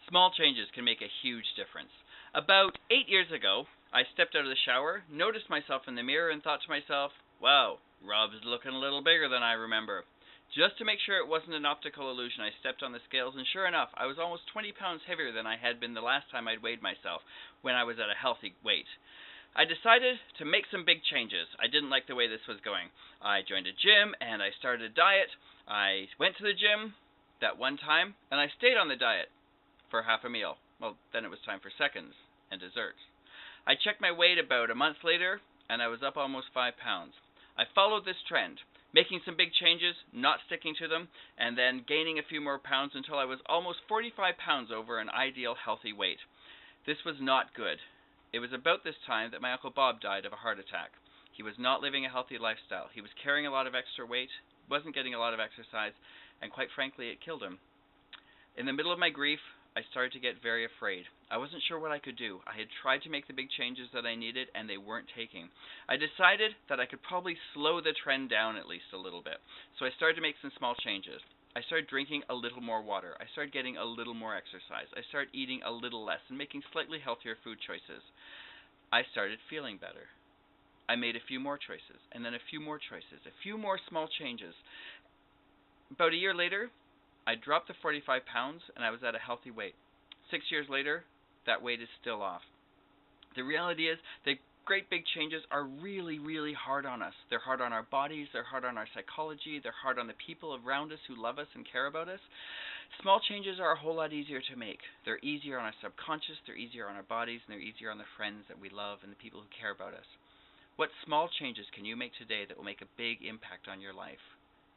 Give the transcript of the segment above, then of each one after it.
Small changes can make a huge difference. About 8 years ago, I stepped out of the shower, noticed myself in the mirror, and thought to myself, wow, Rob's looking a little bigger than I remember. Just to make sure it wasn't an optical illusion, I stepped on the scales, and sure enough, I was almost 20 pounds heavier than I had been the last time I'd weighed myself, when I was at a healthy weight. I decided to make some big changes. I didn't like the way this was going. I joined a gym, and I started a diet. I went to the gym that one time, and I stayed on the diet for half a meal. Well, then it was time for seconds and desserts. I checked my weight about a month later, and I was up almost 5 pounds. I followed this trend, making some big changes, not sticking to them, and then gaining a few more pounds until I was almost 45 pounds over an ideal healthy weight. This was not good. It was about this time that my Uncle Bob died of a heart attack. He was not living a healthy lifestyle. He was carrying a lot of extra weight, wasn't getting a lot of exercise, and quite frankly, it killed him. In the middle of my grief, I started to get very afraid. I wasn't sure what I could do. I had tried to make the big changes that I needed, and they weren't taking. I decided that I could probably slow the trend down at least a little bit. So I started to make some small changes. I started drinking a little more water. I started getting a little more exercise. I started eating a little less and making slightly healthier food choices. I started feeling better. I made a few more choices, and then a few more choices, a few more small changes. About a year later, I dropped the 45 pounds, and I was at a healthy weight. 6 years later, that weight is still off. The reality is that great big changes are really, really hard on us. They're hard on our bodies, they're hard on our psychology, they're hard on the people around us who love us and care about us. Small changes are a whole lot easier to make. They're easier on our subconscious, they're easier on our bodies, and they're easier on the friends that we love and the people who care about us. What small changes can you make today that will make a big impact on your life?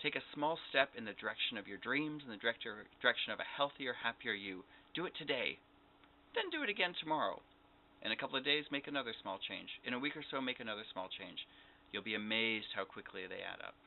Take a small step in the direction of your dreams, in the direction of a healthier, happier you. Do it today. Then do it again tomorrow. In a couple of days, make another small change. In a week or so, make another small change. You'll be amazed how quickly they add up.